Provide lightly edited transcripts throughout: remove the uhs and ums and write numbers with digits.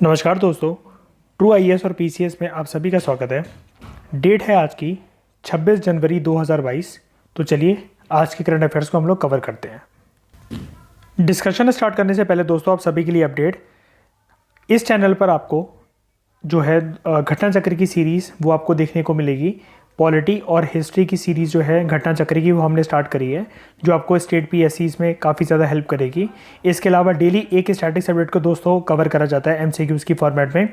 नमस्कार दोस्तों, true IAS और पीसीएस में आप सभी का स्वागत है। डेट है आज की 26 जनवरी 2022। तो चलिए आज के करंट अफेयर्स को हम लोग कवर करते हैं। डिस्कशन स्टार्ट करने से पहले दोस्तों आप सभी के लिए अपडेट, इस चैनल पर आपको जो है घटना चक्र की सीरीज़ वो आपको देखने को मिलेगी। पॉलिटी और हिस्ट्री की सीरीज़ जो है घटना चक्र की वो हमने स्टार्ट करी है, जो आपको स्टेट पीएससीज में काफ़ी ज़्यादा हेल्प करेगी। इसके अलावा डेली एक स्टैटिक सब्जेक्ट को दोस्तों कवर करा जाता है एमसीक्यूज़ की फॉर्मेट में।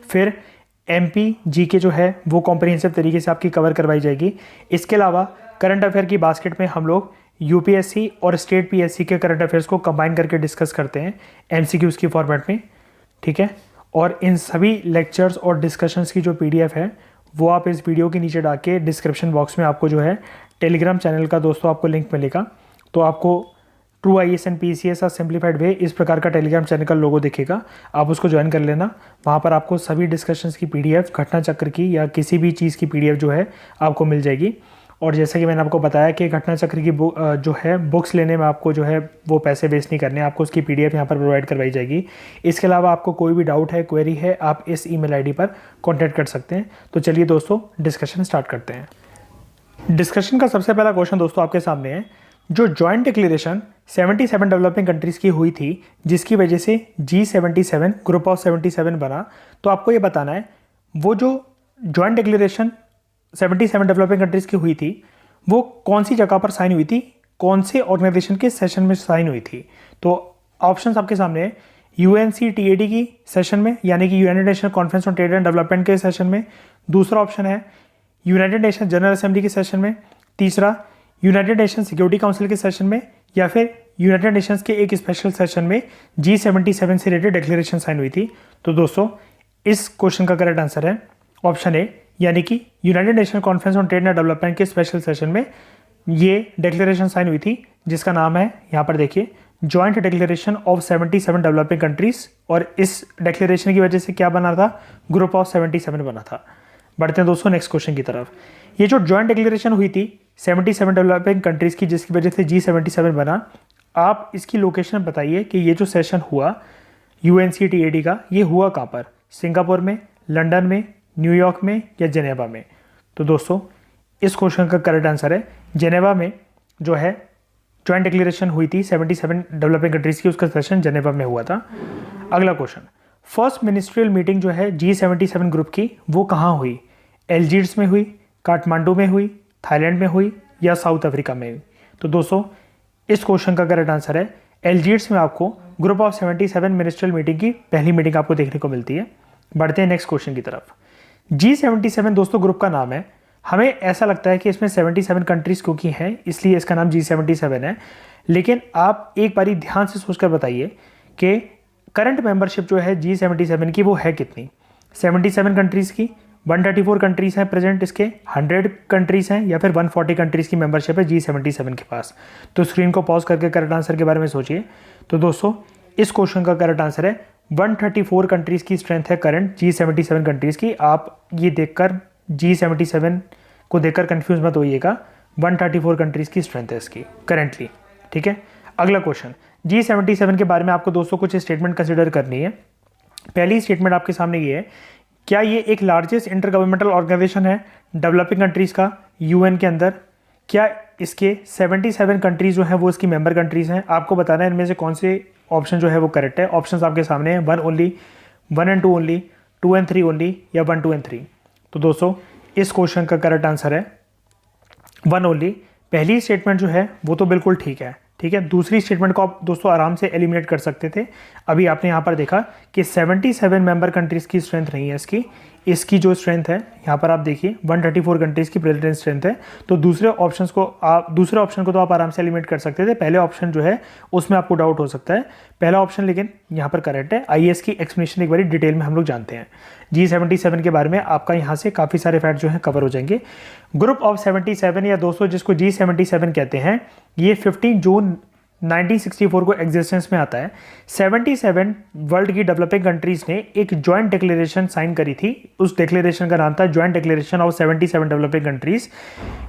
फिर एमपी जीके जो है वो कॉम्प्रिहेंसिव तरीके से आपकी कवर करवाई जाएगी। इसके अलावा करंट अफेयर की बास्केट में हम लोग यूपीएससी और स्टेट पीएससी के करंट अफेयर्स को कंबाइन करके डिस्कस करते हैं एमसीक्यूज़ की फॉर्मेट में, ठीक है। और इन सभी लेक्चर्स और डिस्कशंस की जो पीडीएफ है वो आप इस वीडियो के नीचे डाल के डिस्क्रिप्शन बॉक्स में आपको जो है टेलीग्राम चैनल का दोस्तों आपको लिंक मिलेगा। तो आपको true IAS and PCS simplified वे इस प्रकार का टेलीग्राम चैनल का लोगो दिखेगा, आप उसको ज्वाइन कर लेना। वहाँ पर आपको सभी डिस्कशंस की पीडीएफ, घटना चक्र की या किसी भी चीज़ की पीडीएफ जो है आपको मिल जाएगी। और जैसा कि मैंने आपको बताया कि घटना चक्र की जो है बुक्स लेने में आपको जो है वो पैसे वेस्ट नहीं करने, आपको उसकी पीडीएफ यहाँ पर प्रोवाइड करवाई जाएगी। इसके अलावा आपको कोई भी डाउट है, क्वेरी है, आप इस ईमेल आईडी पर कांटेक्ट कर सकते हैं। तो चलिए दोस्तों डिस्कशन स्टार्ट करते हैं। डिस्कशन का सबसे पहला क्वेश्चन दोस्तों आपके सामने है, जो जॉइंट डिक्लेरेशन 77 डेवलपिंग कंट्रीज़ की हुई थी, जिसकी वजह से G77 ग्रुप ऑफ 77 बना, तो आपको ये बताना है वो जो जॉइंट डिक्लेरेशन 77 डेवलपिंग कंट्रीज़ की हुई थी वो कौन सी जगह पर साइन हुई थी, कौन से ऑर्गेनाइजेशन के सेशन में साइन हुई थी। तो ऑप्शंस आपके सामने है, UNCTAD की सेशन में, यानी कि United nation conference on trade and development के सेशन में। दूसरा ऑप्शन है यूनाइटेड नेशन जनरल असेंबली के सेशन में। तीसरा यूनाइटेड नेशन सिक्योरिटी काउंसिल के सेशन में, या फिर यूनाइटेड नेशंस के एक स्पेशल सेशन में G77 से रिलेटेड डिक्लेरेशन साइन हुई थी। तो दोस्तों इस क्वेश्चन का करेक्ट आंसर है ऑप्शन ए, यानी कि United nation conference on trade and development के स्पेशल सेशन में ये डिक्लेरेशन साइन हुई थी, जिसका नाम है, यहाँ पर देखिए, joint declaration of 77 developing countries. और इस डिक्लेरेशन की वजह से क्या बना था, ग्रुप ऑफ 77 बना था। बढ़ते हैं दोस्तों नेक्स्ट क्वेश्चन की तरफ। ये जो जॉइंट डिक्लेरेशन हुई थी 77 डेवलपिंग कंट्रीज की, जिसकी वजह से G77 बना, आप इसकी लोकेशन बताइए कि ये जो सेशन हुआ UNCTAD का, ये हुआ कहाँ पर, सिंगापुर में, लंदन में, न्यूयॉर्क में या जेनेवा में। तो दोस्तों इस क्वेश्चन का करेक्ट आंसर है जेनेवा में जो है जॉइंट डिक्लेरेशन हुई थी 77 डेवलपिंग कंट्रीज़ की, उसका सेशन जेनेवा में हुआ था। अगला क्वेश्चन, फर्स्ट मिनिस्ट्रियल मीटिंग जो है G77 ग्रुप की वो कहाँ हुई, एल्जीयर्स में हुई, काठमांडू में हुई, थाईलैंड में हुई या साउथ अफ्रीका में हुई। तो दोस्तों इस क्वेश्चन का करेक्ट आंसर है एल्जीयर्स में आपको ग्रुप ऑफ 77 मिनिस्ट्रियल मीटिंग की पहली मीटिंग आपको देखने को मिलती है। बढ़ते हैं नेक्स्ट क्वेश्चन की तरफ। G77 दोस्तों ग्रुप का नाम है, हमें ऐसा लगता है कि इसमें 77 कंट्रीज़ क्योंकि हैं इसलिए इसका नाम G77 है, लेकिन आप एक बारी ध्यान से सोचकर बताइए कि करंट मेंबरशिप जो है G77 की वो है कितनी। 77 कंट्रीज़ की 134 कंट्रीज़ हैं प्रेजेंट, इसके 100 कंट्रीज़ हैं या फिर 140 कंट्रीज़ की मेंबरशिप है G77 के पास। तो स्क्रीन को पॉज करके करेक्ट आंसर के बारे में सोचिए। तो दोस्तों इस क्वेश्चन का करेक्ट आंसर है 134 कंट्रीज़ की स्ट्रेंथ है करंट G77 कंट्रीज़ की। आप ये देखकर G77 को देखकर कंफ्यूज मत होइएगा, 134 कंट्रीज़ की स्ट्रेंथ है इसकी करेंटली, ठीक है। अगला क्वेश्चन, G77 के बारे में आपको दोस्तों कुछ स्टेटमेंट कंसिडर करनी है। पहली स्टेटमेंट आपके सामने ये है, क्या ये एक लार्जेस्ट इंटर गवर्नमेंटल ऑर्गेनाइजेशन है डेवलपिंग कंट्रीज़ का यूएन के अंदर, क्या इसके 77 कंट्रीज़ जो हैं वो इसकी मेंबर कंट्रीज़ हैं। आपको बताना है इनमें से कौन से ऑप्शन जो है वो करेक्ट है। ऑप्शंस आपके सामने हैं, 1 only, 1 and 2 only, 2 and 3 only या 1, 2 एंड 3। तो दोस्तों इस क्वेश्चन का करेक्ट आंसर है 1 ओनली। पहली स्टेटमेंट जो है वो तो बिल्कुल ठीक है, ठीक है। दूसरी स्टेटमेंट को आप दोस्तों आराम से एलिमिनेट कर सकते थे। अभी आपने यहाँ पर देखा कि 77 मेंबर कंट्रीज़ की स्ट्रेंथ नहीं है इसकी जो स्ट्रेंथ है यहाँ पर आप देखिए 134 कंट्रीज़ की प्रेजेंट स्ट्रेंथ है। तो दूसरे ऑप्शन को तो आप आराम से एलिमिनेट कर सकते थे। पहले ऑप्शन जो है उसमें आपको डाउट हो सकता है, पहला ऑप्शन लेकिन यहाँ पर करेक्ट है। आइए इसकी एक्सप्लेनेशन एक बार डिटेल में हम लोग जानते हैं। G77 के बारे में आपका यहाँ से काफ़ी सारे फैक्ट जो है कवर हो जाएंगे। ग्रुप ऑफ 77 या दोस्तों जिसको G77 कहते हैं, ये 15 जून 1964 को एग्जिस्टेंस में आता है। 77 वर्ल्ड की डेवलपिंग कंट्रीज ने एक जॉइंट डिक्लेरेशन साइन करी थी, उस डिक्लेरेशन का नाम था joint declaration of 77 developing countries.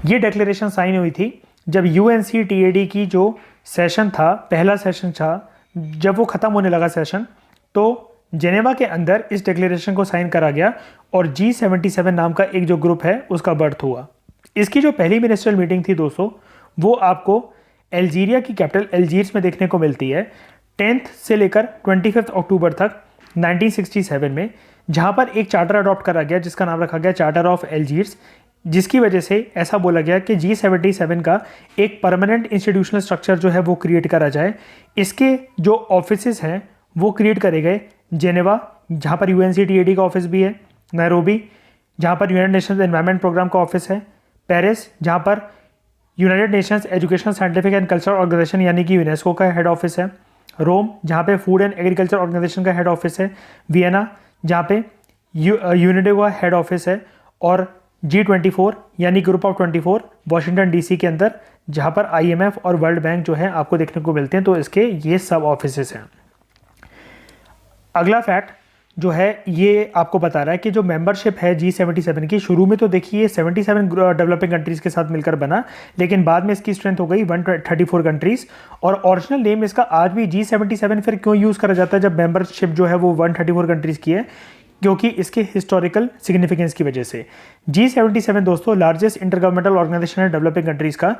ये डिक्लेरेशन साइन हुई थी जब UNCTAD की जो सेशन था, पहला सेशन था, जब वो ख़त्म होने लगा सेशन, तो जेनेवा के अंदर इस डिक्लेरेशन को साइन करा गया और G77 नाम का एक जो ग्रुप है उसका बर्थ हुआ। इसकी जो पहली मिनिस्ट्रियल मीटिंग थी दोस्तों, वो आपको अल्जीरिया की कैपिटल अल्जीयर्स में देखने को मिलती है 10th से लेकर 25 अक्टूबर तक 1967 में, जहां पर एक चार्टर अडॉप्ट करा गया जिसका नाम रखा गया चार्टर ऑफ अल्जीयर्स, जिसकी वजह से ऐसा बोला गया कि G77 का एक परमानेंट इंस्टीट्यूशनल स्ट्रक्चर जो है वो क्रिएट करा जाए। इसके जो ऑफिसेस हैं वो क्रिएट करे गए जेनेवा, जहाँ पर UNCTAD का ऑफिस भी है, नैरोबी जहाँ पर यूनाइटेड नेशंस एनवायरनमेंट प्रोग्राम का ऑफिस है, पेरिस जहाँ पर United Nations Education Scientific and Cultural Organisation यानी कि यूनेस्को का हेड ऑफिस है, रोम जहाँ पे फूड एंड एग्रीकल्चर ऑर्गेनाइजेशन का हेड ऑफिस है, वियना जहाँ पे यूनिडो का हेड ऑफिस है, और G24 यानी ग्रुप ऑफ 24 वाशिंगटन DC के अंदर, जहाँ पर IMF और वर्ल्ड बैंक जो है आपको देखने को मिलते हैं। तो इसके ये सब ऑफिसेस हैं। अगला फैक्ट जो है ये आपको बता रहा है कि जो मेंबरशिप है G77 की, शुरू में तो देखिए 77 डेवलपिंग कंट्रीज़ के साथ मिलकर बना, लेकिन बाद में इसकी स्ट्रेंथ हो गई 134 कंट्रीज़। और ओरिजिनल नेम इसका आज भी G77 फिर क्यों यूज़ करा जाता है जब मेंबरशिप जो है वो 134 कंट्रीज़ की है? क्योंकि इसके हिस्टोरिकल सिग्निफिकेंस की वजह से। G77 दोस्तों लार्जेस्ट इंटरगवर्नमेंटल ऑर्गेनाइजेशन है डेवलपिंग कंट्रीज़ का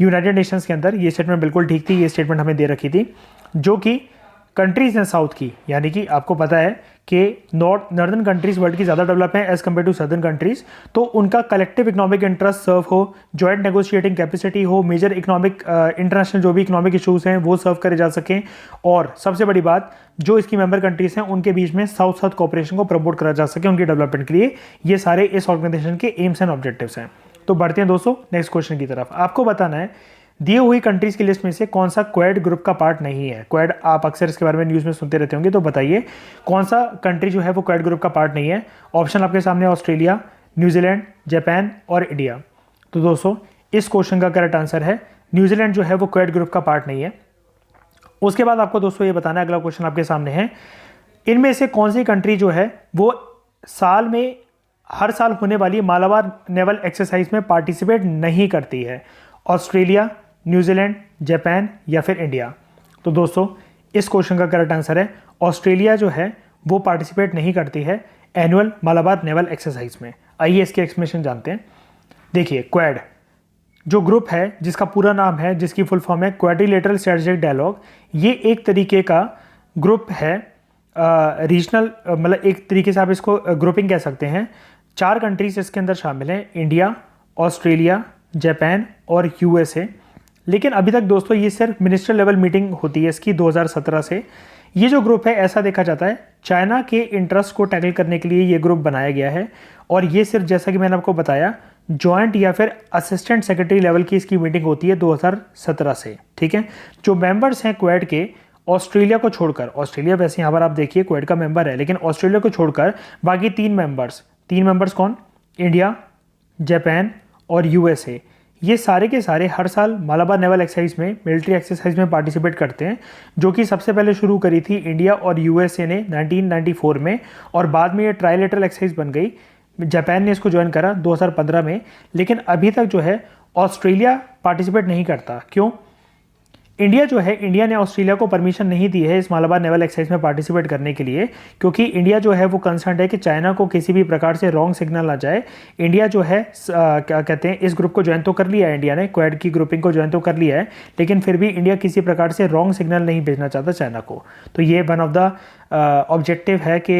यूनाइटेड नेशंस के अंदर। ये स्टेटमेंट बिल्कुल ठीक थी, ये स्टेटमेंट हमें दे रखी थी। जो कि कंट्रीज़ हैं साउथ की, यानी कि आपको पता है कि नॉर्दर्न कंट्रीज़ वर्ल्ड की ज़्यादा डेवलप हैं as compare to southern countries, तो उनका कलेक्टिव इकोनॉमिक इंटरेस्ट सर्व हो, जॉइंट नेगोशिएटिंग कैपेसिटी हो, मेजर इकोनॉमिक इंटरनेशनल जो भी इकोनॉमिक इशूज़ हैं वो सर्व करे जा सकें, और सबसे बड़ी बात जो इसकी मेंबर कंट्रीज़ हैं उनके बीच में साउथ साउथ कोऑपरेशन को प्रमोट करा जा सके उनकी डेवलपमेंट के लिए। ये सारे इस ऑर्गेनाइजेशन के एम्स एंड ऑब्जेक्टिव्स हैं। तो बढ़ते हैं दोस्तों नेक्स्ट क्वेश्चन की तरफ। आपको बताना है दिए हुई कंट्रीज की लिस्ट में से कौन सा क्वेड ग्रुप का पार्ट नहीं है। क्वेड आप अक्सर इसके बारे में न्यूज़ में सुनते रहते होंगे, तो बताइए कौन सा कंट्री जो है वो क्वेड ग्रुप का पार्ट नहीं है। ऑप्शन आपके सामने ऑस्ट्रेलिया, न्यूजीलैंड, जापान और इंडिया। तो दोस्तों इस क्वेश्चन का करेक्ट आंसर है न्यूजीलैंड जो है वो क्वेड ग्रुप का पार्ट नहीं है। उसके बाद आपको दोस्तों ये बताना है, अगला क्वेश्चन आपके सामने है, इनमें से कौन सी कंट्री जो है वो साल में हर साल होने वाली मालाबार नेवल एक्सरसाइज में पार्टिसिपेट नहीं करती है। ऑस्ट्रेलिया, न्यूजीलैंड, जापान या फिर इंडिया। तो दोस्तों इस क्वेश्चन का करेक्ट आंसर है ऑस्ट्रेलिया जो है वो पार्टिसिपेट नहीं करती है एनुअल मालाबार नेवल एक्सरसाइज में। आइए इसकी एक्सप्लेनेशन जानते हैं। देखिए क्वेड जो ग्रुप है जिसका पूरा नाम है, जिसकी फुल फॉर्म है क्वाड्रिलेटरल स्ट्रेटेजिक डायलॉग, ये एक तरीके का ग्रुप है रीजनल, मतलब एक तरीके से आप इसको ग्रुपिंग कह सकते हैं। 4 कंट्रीज इसके अंदर शामिल हैं, इंडिया, ऑस्ट्रेलिया, जापान और USA। लेकिन अभी तक दोस्तों ये सिर्फ मिनिस्टर लेवल मीटिंग होती है इसकी 2017 से। ये जो ग्रुप है ऐसा देखा जाता है चाइना के इंटरेस्ट को टैकल करने के लिए ये ग्रुप बनाया गया है, और ये सिर्फ जैसा कि मैंने आपको बताया जॉइंट या फिर असिस्टेंट सेक्रेटरी लेवल की इसकी मीटिंग होती है 2017 से। ठीक है, जो मेंबर्स हैं क्वेड के ऑस्ट्रेलिया को छोड़कर, ऑस्ट्रेलिया वैसे यहाँ पर आप देखिए क्वेड का मेंबर है, लेकिन ऑस्ट्रेलिया को छोड़कर बाकी 3 मेंबर्स कौन? इंडिया, जापान और USA। ये सारे के सारे हर साल मालाबार नेवल एक्सरसाइज में, मिलिट्री एक्सरसाइज में पार्टिसिपेट करते हैं, जो कि सबसे पहले शुरू करी थी इंडिया और USA ने 1994 में, और बाद में ये ट्राइलेटरल एक्सरसाइज बन गई। जापान ने इसको ज्वाइन करा 2015 में, लेकिन अभी तक जो है ऑस्ट्रेलिया पार्टिसिपेट नहीं करता। क्यों? इंडिया जो है, इंडिया ने ऑस्ट्रेलिया को परमिशन नहीं दी है इस मालाबार नेवल एक्सरसाइज में पार्टिसिपेट करने के लिए, क्योंकि इंडिया जो है वो कंसर्न है कि चाइना को किसी भी प्रकार से रॉन्ग सिग्नल आ जाए। इंडिया जो है क्या कहते हैं, इस ग्रुप को ज्वाइन तो कर लिया है इंडिया ने, क्वेड की ग्रुपिंग को ज्वाइन तो कर लिया है, लेकिन फिर भी इंडिया किसी प्रकार से रॉन्ग सिग्नल नहीं भेजना चाहता चाइना को। तो ये वन ऑफ द ऑब्जेक्टिव है कि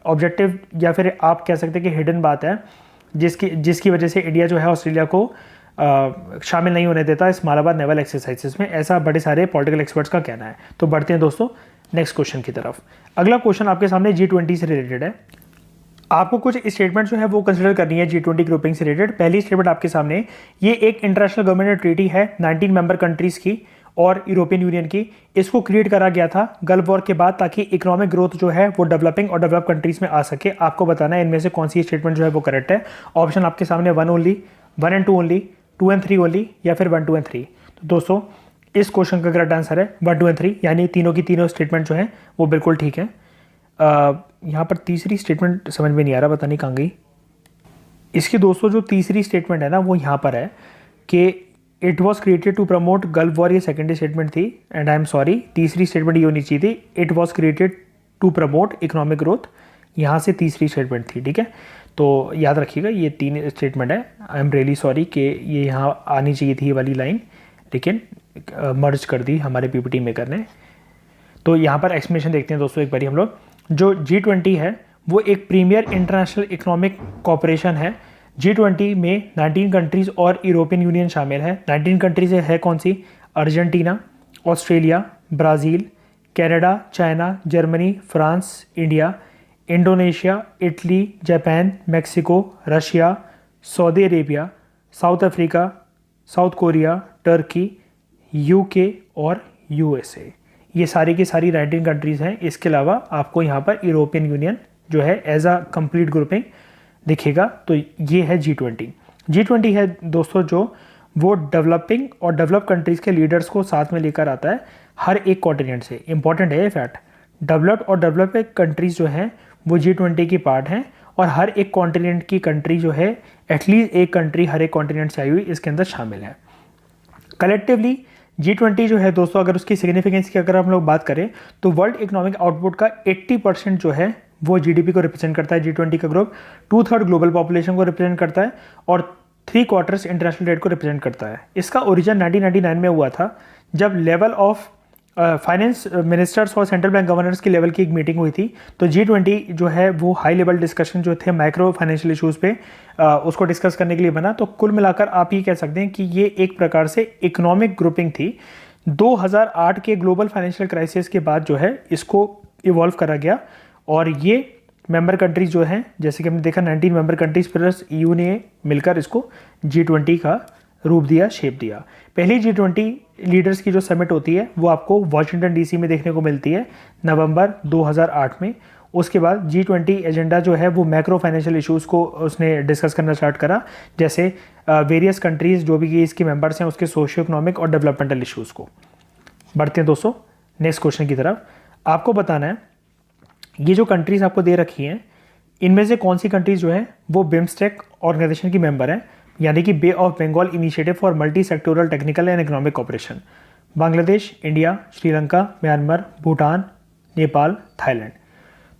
ऑब्जेक्टिव या फिर आप कह सकते हैं कि हिडन बात है, जिसकी वजह से इंडिया जो है ऑस्ट्रेलिया को शामिल नहीं होने देता इस मालाबार नेवल एक्सरसाइजेस में, ऐसा बड़े सारे पॉलिटिकल एक्सपर्ट्स का कहना है। तो बढ़ते हैं दोस्तों नेक्स्ट क्वेश्चन की तरफ। अगला क्वेश्चन आपके सामने G20 से रिलेटेड है। आपको कुछ स्टेटमेंट जो है वो कंसिडर करनी है G20 ग्रुपिंग से रिलेटेड। पहली स्टेटमेंट आपके सामने, ये एक इंटरनेशनल गवर्नमेंट ट्रीटी है 19 मेंबर कंट्रीज़ की और यूरोपियन यूनियन की। इसको क्रिएट करा गया था गल्फ वॉर के बाद, ताकि इकोनॉमिक ग्रोथ जो है वो डेवलपिंग और डेवलप कंट्रीज़ में आ सके। आपको बताना है इनमें से कौन सी स्टेटमेंट जो है वो करेक्ट है। ऑप्शन आपके सामने 1 only, 1 and 2 only, 2 and 3 only, या फिर 1, 2 and 3। तो दोस्तों इस क्वेश्चन का करेक्ट आंसर है 1, 2 and 3, यानी तीनों की तीनों स्टेटमेंट जो है वो बिल्कुल ठीक है। यहाँ पर तीसरी स्टेटमेंट समझ में नहीं आ रहा, पता नहीं कहाँ गई इसकी। दोस्तों जो तीसरी स्टेटमेंट है ना वो यहाँ पर है कि it was created to promote Gulf war, ये सेकेंडरी स्टेटमेंट थी, एंड आई एम सॉरी, तीसरी स्टेटमेंट ये होनी चाहिए थी, it was created to promote economic growth, यहाँ से तीसरी स्टेटमेंट थी, ठीक है। तो याद रखिएगा ये 3 स्टेटमेंट है। आई एम रियली सॉरी कि ये यहाँ आनी चाहिए थी ये वाली लाइन, लेकिन मर्ज कर दी हमारे पीपीटी मेकर ने। तो यहाँ पर एक्सप्लेनेशन देखते हैं दोस्तों एक बारी हम लोग। जो G20 है वो एक प्रीमियर इंटरनेशनल इकोनॉमिक कॉपरेशन है। G20 में 19 कंट्रीज़ और यूरोपियन यूनियन शामिल है। 19 कंट्रीज़ है कौन सी? Argentina, Australia, Brazil, Canada, China, Germany, France, India, Indonesia, Italy, Japan, Mexico, Russia, Saudi Arabia, South Africa, South Korea, Turkey, UK और यूएसए। ये सारी की सारी 19 कंट्रीज़ हैं। इसके अलावा आपको यहाँ पर यूरोपियन यूनियन जो है एज अ कंप्लीट ग्रुपिंग दिखेगा। तो ये है G20। G20 है दोस्तों जो वो डेवलपिंग और डेवलप कंट्रीज़ के लीडर्स को साथ में लेकर आता है हर एक कॉन्टिनेंट से। इंपॉर्टेंट है ये फैक्ट। डेवलप्ड और डेवलपिंग कंट्रीज़ जो हैं वो G20 की पार्ट हैं, और हर एक कॉन्टिनेंट की कंट्री जो है एटलीस्ट एक कंट्री हर एक कॉन्टिनेंट से आई हुई इसके अंदर शामिल है। कलेक्टिवली G20 जो है दोस्तों, अगर उसकी सिग्निफिकेंस की अगर हम लोग बात करें तो वर्ल्ड इकोनॉमिक आउटपुट का 80% जो है वो GDP को रिप्रेजेंट करता है। G20 का ग्रुप 2/3 ग्लोबल पॉपुलेशन को रिप्रेजेंट करता है और 3/4 इंटरनेशनल ट्रेड को रिप्रेजेंट करता है। इसका ओरिजिन 1999 में हुआ था, जब लेवल ऑफ फाइनेंस मिनिस्टर्स और सेंट्रल बैंक गवर्नर्स की लेवल की एक मीटिंग हुई थी। तो G20 जो है वो हाई लेवल डिस्कशन जो थे माइक्रो फाइनेंशियल इश्यूज़ पे उसको डिस्कस करने के लिए बना। तो कुल मिलाकर आप ये कह सकते हैं कि ये एक प्रकार से इकोनॉमिक ग्रुपिंग थी। 2008 के ग्लोबल फाइनेंशियल क्राइसिस के बाद जो है इसको इवॉल्व करा गया, और ये मेंबर कंट्रीज जो हैं, जैसे कि हमने देखा 19 मेंबर कंट्रीज प्लस EU ने मिलकर इसको G20 का रूप दिया, शेप दिया। पहली G20 लीडर्स की जो समिट होती है वो आपको वाशिंगटन DC में देखने को मिलती है नवंबर 2008 में। उसके बाद G20 एजेंडा जो है वो मैक्रो फाइनेंशियल इश्यूज़ को उसने डिस्कस करना स्टार्ट करा, जैसे वेरियस कंट्रीज़ जो भी इसके मेंबर्स हैं उसके सोशियो इकोनॉमिक और डेवलपमेंटल इश्यूज़ को। बढ़ते हैं दोस्तों नेक्स्ट क्वेश्चन की तरफ। आपको बताना है ये जो कंट्रीज़ आपको दे रखी हैं इनमें से कौन सी कंट्रीज़ जो है वो बिम्स्टेक ऑर्गेनाइजेशन की मेंबर हैं, यानी कि Bay of Bengal initiative for multi sectoral technical and economic cooperation. Bangladesh, India, Sri Lanka, Myanmar, Bhutan, Nepal, Thailand.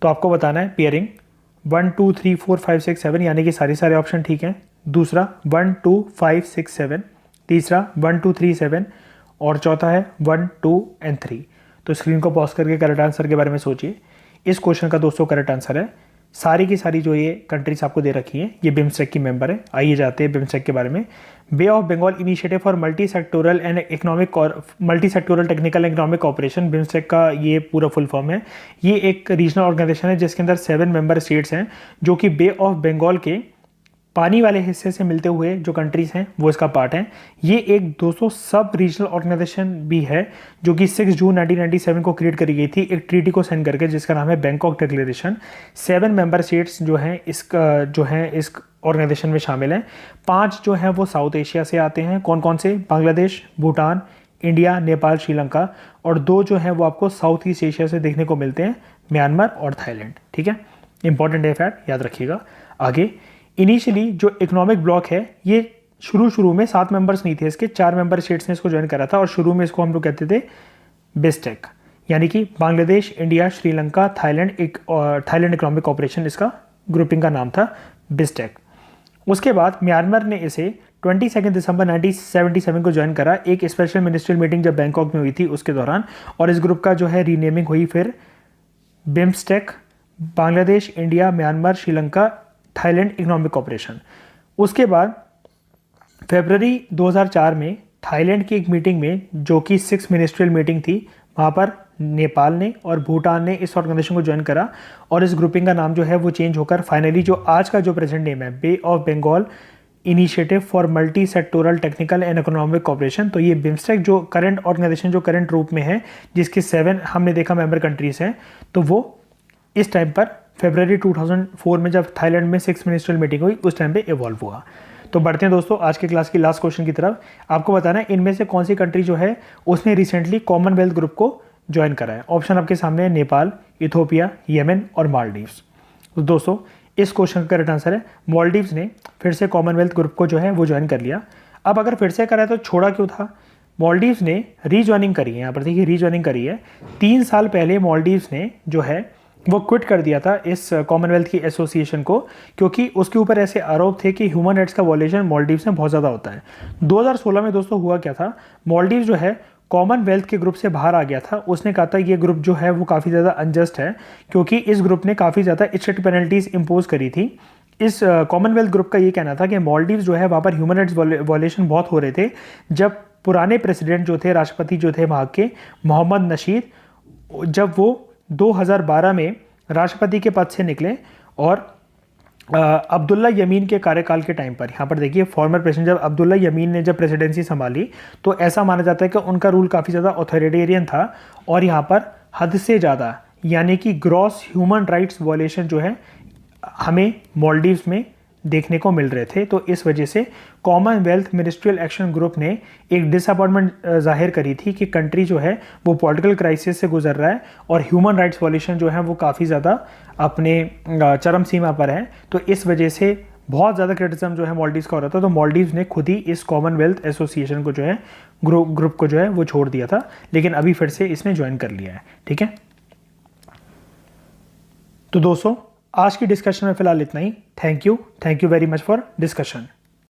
तो आपको बताना है पेयरिंग 1 2 3 4 5 6 7, यानी कि सारे ऑप्शन ठीक हैं। दूसरा 1 2 5 6 7, तीसरा 1 2 3 7 और चौथा है 1 2 एंड 3। तो स्क्रीन को पॉज करके करेक्ट आंसर के बारे में सोचिए। इस क्वेश्चन का दोस्तों करेक्ट आंसर है सारी की सारी जो ये कंट्रीज आपको दे रखी हैं ये बिम्स्टेक की मेंबर है। आइए जाते हैं बिम्स्टेक के बारे में। Bay of Bengal initiative for multi sectoral and economic और multi sectoral technical economic cooperation, BIMSTEC का ये पूरा फुल फॉर्म है। ये एक रीजनल ऑर्गेनाइजेशन है जिसके अंदर 7 मेंबर स्टेट्स हैं जो कि बे ऑफ बंगाल के पानी वाले हिस्से से मिलते हुए जो कंट्रीज़ हैं वो इसका पार्ट हैं। ये एक 200 सब रीजनल ऑर्गेनाइजेशन भी है जो कि 6 जून 1997 को क्रिएट करी गई थी एक ट्रीटी को साइन करके, जिसका नाम है बैंकॉक डिक्लेरेशन। 7 मेंबर स्टेट्स जो हैं इस ऑर्गेनाइजेशन में शामिल हैं। 5 जो हैं वो साउथ एशिया से आते हैं। कौन कौन से? बांग्लादेश, भूटान, इंडिया, नेपाल, श्रीलंका, और 2 जो हैं वो आपको साउथ ईस्ट एशिया से देखने को मिलते हैं, म्यांमार और थाईलैंड। ठीक है, इंपॉर्टेंट है फैक्ट, याद रखिएगा। आगे इनिशियली जो इकोनॉमिक ब्लॉक है ये शुरू में 7 मेंबर्स नहीं थे, इसके 4 मेंबर स्टेट्स ने इसको ज्वाइन करा था, और शुरू में इसको हम लोग कहते थे बिस्टेक, यानी कि Bangladesh, India, Sri Lanka, Thailand economic cooperation इसका ग्रुपिंग का नाम था, बिस्टेक। उसके बाद म्यांमार ने इसे 22 दिसंबर 1977 को ज्वाइन करा, एक स्पेशल मिनिस्ट्रियल मीटिंग जब बैंकॉक में हुई थी उसके दौरान, और इस ग्रुप का जो है रीनेमिंग हुई फिर BIMSTEC, Bangladesh, India, Myanmar, Sri Lanka, Thailand economic cooperation. उसके बाद फरवरी 2004 में थाईलैंड की एक मीटिंग में जो कि 6 मिनिस्ट्रियल मीटिंग थी, वहाँ पर नेपाल ने और भूटान ने इस ऑर्गेनाइजेशन को ज्वाइन करा, और इस ग्रुपिंग का नाम जो है वो चेंज होकर फाइनली जो आज का जो प्रेजेंट नेम है Bay of Bengal initiative for multi sectoral technical and economic cooperation. तो ये बिम्स्टेक जो करंट ऑर्गेनाइजेशन जो करंट रूप में है जिसके 7 हमने देखा मेंबर कंट्रीज हैं, तो वो इस टाइम पर फरवरी 2004 में जब थाईलैंड में 6 मिनिस्ट्रियल मीटिंग हुई उस टाइम पे इवॉल्व हुआ। तो बढ़ते हैं दोस्तों आज के क्लास की लास्ट क्वेश्चन की तरफ। आपको बताना है इनमें से कौन सी कंट्री जो है उसने रिसेंटली कॉमनवेल्थ ग्रुप को ज्वाइन करा है। ऑप्शन आपके सामने है नेपाल, इथोपिया, येमेन और मालदीव्स। तो दोस्तों इस क्वेश्चन का करेक्ट आंसर है मालदीव्स ने फिर से कॉमनवेल्थ ग्रुप को जो है वो ज्वाइन कर लिया। अब अगर फिर से करा है तो छोड़ा क्यों था? मालदीव्स ने रीज्वाइनिंग करी है, यहाँ पर देखिए रीज्वाइनिंग करी है। 3 साल पहले मालदीव्स ने जो है वो क्विट कर दिया था इस कॉमनवेल्थ की एसोसिएशन को, क्योंकि उसके ऊपर ऐसे आरोप थे कि ह्यूमन राइट्स का वॉयलेशन मालदीव्स में बहुत ज़्यादा होता है। 2016 में दोस्तों हुआ क्या था, मालदीव्स जो है कॉमनवेल्थ के ग्रुप से बाहर आ गया था। उसने कहा था ये ग्रुप जो है वो काफ़ी ज़्यादा अनजस्ट है, क्योंकि इस ग्रुप ने काफ़ी ज़्यादा स्ट्रिक्ट पेनल्टीज इम्पोज करी थी। इस कॉमनवेल्थ ग्रुप का ये कहना था कि मालदीव्स जो है वहाँ पर ह्यूमन राइट्स वॉयलेशन बहुत हो रहे थे। जब पुराने प्रेसिडेंट जो थे, राष्ट्रपति जो थे वहाँ के, मोहम्मद नशीद, जब वो 2012 में राष्ट्रपति के पद से निकले और अब्दुल्ला यमीन के कार्यकाल के टाइम पर, यहाँ पर देखिए फॉर्मर प्रेसिडेंट जब अब्दुल्ला यमीन ने जब प्रेसिडेंसी संभाली तो ऐसा माना जाता है कि उनका रूल काफ़ी ज़्यादा ऑथोरिटेरियन था और यहाँ पर हद से ज़्यादा यानी कि ग्रॉस ह्यूमन राइट्स वॉयलेशन जो है हमें मालदीव्स में देखने को मिल रहे थे। तो इस वजह से कॉमनवेल्थ मिनिस्ट्रियल एक्शन ग्रुप ने एक डिसअपॉइंटमेंट जाहिर करी थी कि कंट्री जो है वो पॉलिटिकल क्राइसिस से गुजर रहा है और ह्यूमन राइट्स वॉयलेशन जो है वो काफ़ी ज़्यादा अपने चरम सीमा पर है। तो इस वजह से बहुत ज़्यादा क्रिटिसिज्म जो है मालदीव्स का हो रहा था। तो मालदीव्स ने खुद ही इस कॉमनवेल्थ एसोसिएशन को जो है ग्रुप को जो है वो छोड़ दिया था, लेकिन अभी फिर से इसने ज्वाइन कर लिया है। ठीक है, तो दोस्तों आज की डिस्कशन में फिलहाल इतना ही। Thank you very much for discussion.